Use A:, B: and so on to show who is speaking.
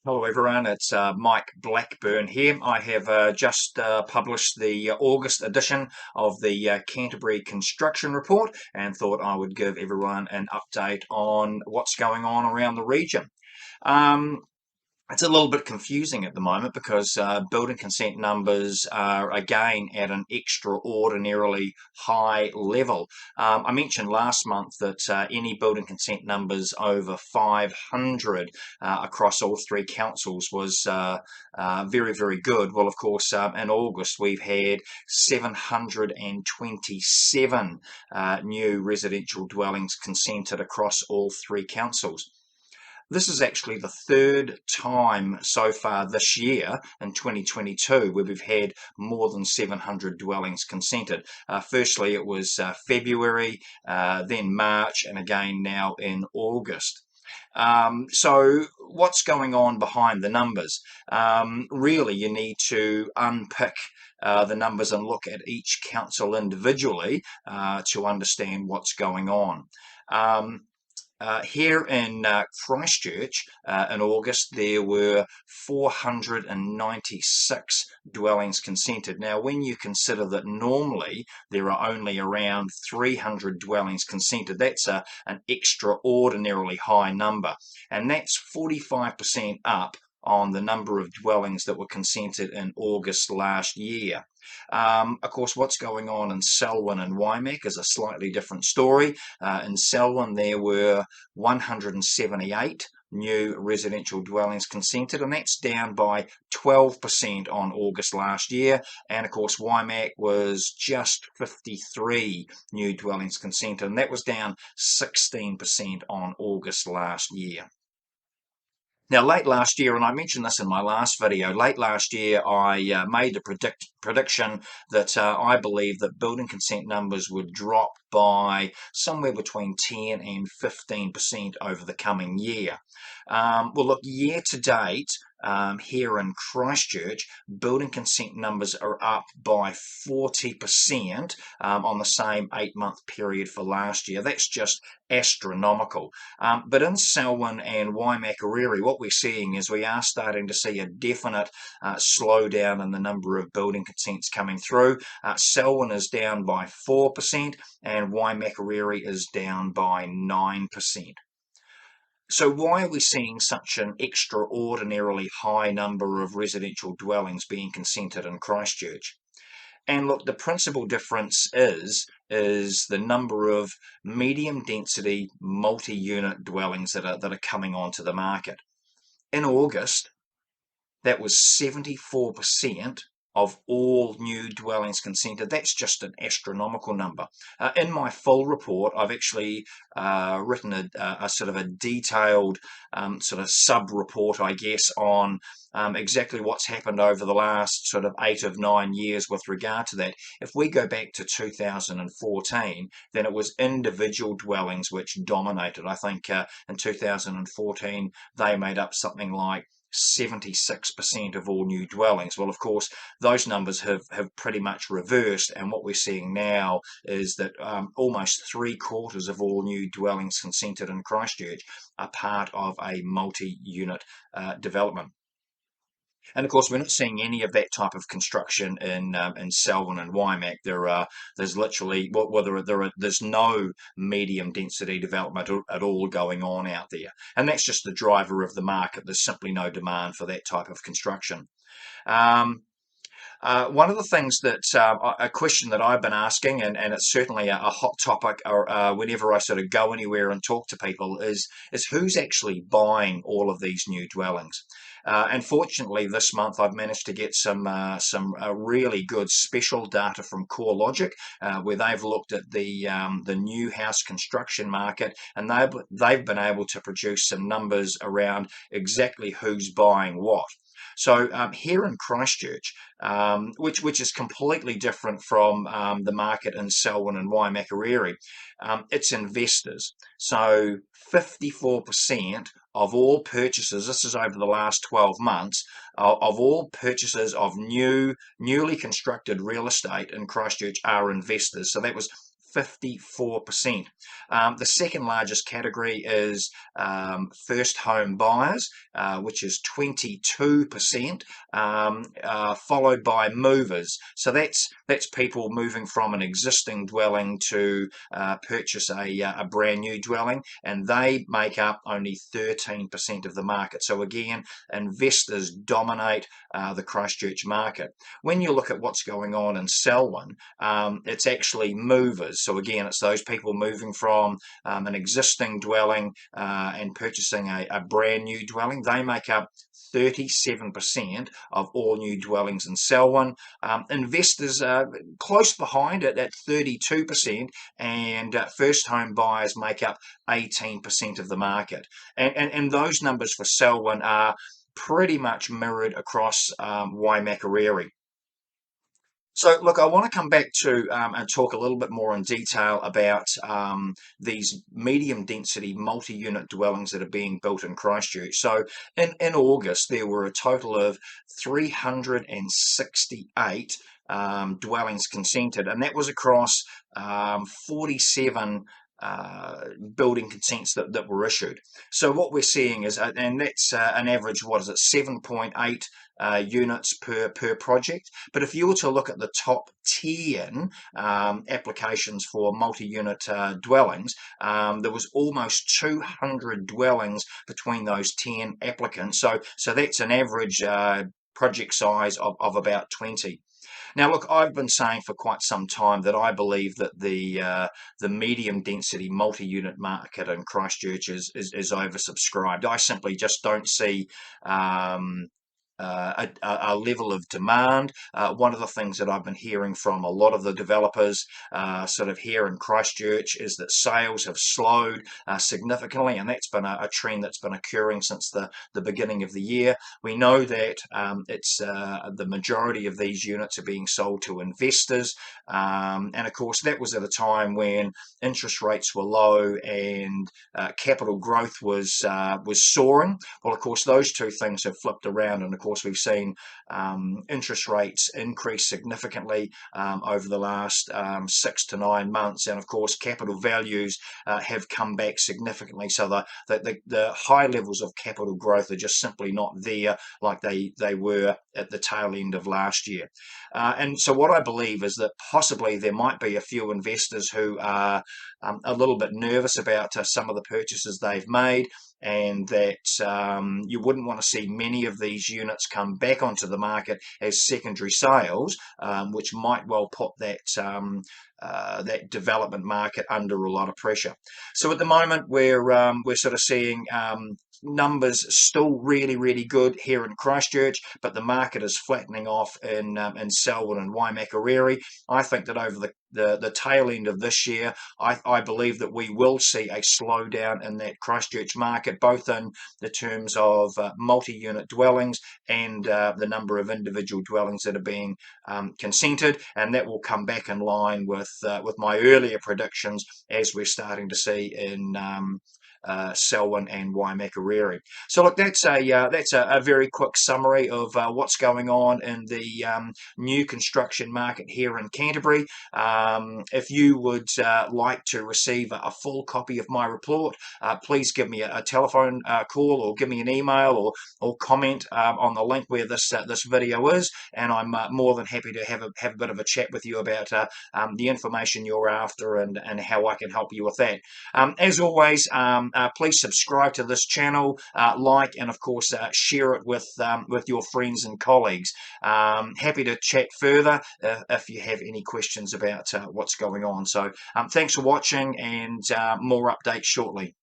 A: Hello everyone, it's Mike Blackburn here. I have just published the August edition of the Canterbury Construction Report and thought I would give everyone an update on what's going on around the region. Um, it's a little bit confusing at the moment because building consent numbers are again at an extraordinarily high level. I mentioned last month that any building consent numbers over 500 across all three councils was very, very good. Well, of course, in August we've had 727 new residential dwellings consented across all three councils. This is actually the third time so far this year in 2022 where we've had more than 700 dwellings consented. Firstly, it was February, then March, and again now in August. So what's going on behind the numbers? Really, you need to unpick the numbers and look at each council individually to understand what's going on. Here in Christchurch in August, there were 496 dwellings consented. Now, when you consider that normally there are only around 300 dwellings consented, that's an extraordinarily high number, and that's 45% up on the number of dwellings that were consented in August last year. Of course, what's going on in Selwyn and Waimakariri is a slightly different story. In Selwyn, there were 178 new residential dwellings consented, and that's down by 12% on August last year. And of course, Waimakariri was just 53 new dwellings consented, and that was down 16% on August last year. Now, late last year, and I mentioned this in my last video, late last year I made the prediction that I believe that building consent numbers would drop by somewhere between 10 and 15% over the coming year. Well, look, year to date, here in Christchurch, building consent numbers are up by 40% on the same 8-month period for last year. That's just astronomical. But in Selwyn and Waimakariri, what we're seeing is we are starting to see a definite slowdown in the number of building consents coming through. Selwyn is down by 4% and Waimakariri is down by 9%. So why are we seeing such an extraordinarily high number of residential dwellings being consented in Christchurch? And look, the principal difference is the number of medium density multi-unit dwellings that are coming onto the market. In August, that was 74% of all new dwellings consented. That's just an astronomical number. In my full report, I've actually written a sort of a detailed sort of sub-report, I guess, on exactly what's happened over the last sort of 8 of 9 years with regard to that. If we go back to 2014, then it was individual dwellings which dominated. I think in 2014, they made up something like 76% of all new dwellings. Well, of course, those numbers have pretty much reversed, and what we're seeing now is that almost 3/4 of all new dwellings consented in Christchurch are part of a multi-unit development. And of course, we're not seeing any of that type of construction in Selwyn and Waimakariri. There's literally there's no medium density development at all going on out there, and that's just the driver of the market. There's simply no demand for that type of construction. One of the things that a question that I've been asking, and it's certainly a hot topic whenever I sort of go anywhere and talk to people, is who's actually buying all of these new dwellings. And fortunately, this month I've managed to get some really good special data from CoreLogic, where they've looked at the new house construction market, and they've been able to produce some numbers around exactly who's buying what. So here in Christchurch, which is completely different from the market in Selwyn and Waimakariri, it's investors. So 54% of all purchases, this is over the last 12 months, of all purchases of newly constructed real estate in Christchurch are investors. So that was 54%. The second largest category is first home buyers, which is 22%, followed by movers. So that's people moving from an existing dwelling to purchase a brand new dwelling, and they make up only 13% of the market. So again, investors dominate the Christchurch market. When you look at what's going on in Selwyn, it's actually movers. So again, it's those people moving from an existing dwelling and purchasing a brand new dwelling. They make up 37% of all new dwellings in Selwyn. Investors are close behind it at 32%, and first home buyers make up 18% of the market. And those numbers for Selwyn are pretty much mirrored across Waimakariri. So, look, I want to come back to and talk a little bit more in detail about these medium density multi-unit dwellings that are being built in Christchurch. So, in August, there were a total of 368 dwellings consented, and that was across 47 building consents that were issued. So what we're seeing is, and that's an average, what is it, 7.8 units per project. But if you were to look at the top 10 applications for multi-unit dwellings, there was almost 200 dwellings between those 10 applicants. So that's an average project size of about 20. Now, look, I've been saying for quite some time that I believe that the medium density multi-unit market in Christchurch is oversubscribed. I simply just don't see a level of demand. One of the things that I've been hearing from a lot of the developers sort of here in Christchurch is that sales have slowed significantly, and that's been a trend that's been occurring since the beginning of the year. We know that it's the majority of these units are being sold to investors, and of course that was at a time when interest rates were low and capital growth was soaring. Well, of course, those two things have flipped around, and of course we've seen interest rates increase significantly over the last 6 to 9 months, and of course capital values have come back significantly. So the high levels of capital growth are just simply not there like they were at the tail end of last year. And so what I believe is that possibly there might be a few investors who are a little bit nervous about some of the purchases they've made, and that you wouldn't want to see many of these units come back onto the market as secondary sales, which might well put that development market under a lot of pressure. So at the moment we're sort of seeing numbers still really good here in Christchurch, but the market is flattening off in Selwyn and Waimakariri. I think that over the tail end of this year, I believe that we will see a slowdown in that Christchurch market, both in the terms of multi-unit dwellings and the number of individual dwellings that are being consented, and that will come back in line with my earlier predictions as we're starting to see in Selwyn and Waimakariri. So look, that's a very quick summary of what's going on in the new construction market here in Canterbury. If you would like to receive a full copy of my report, please give me a telephone call, or give me an email, or comment on the link where this video is, and I'm more than happy to have a bit of a chat with you about the information you're after and how I can help you with that. As always, please subscribe to this channel, like, and of course share it with your friends and colleagues. Happy to chat further if you have any questions about what's going on. So thanks for watching, and more updates shortly.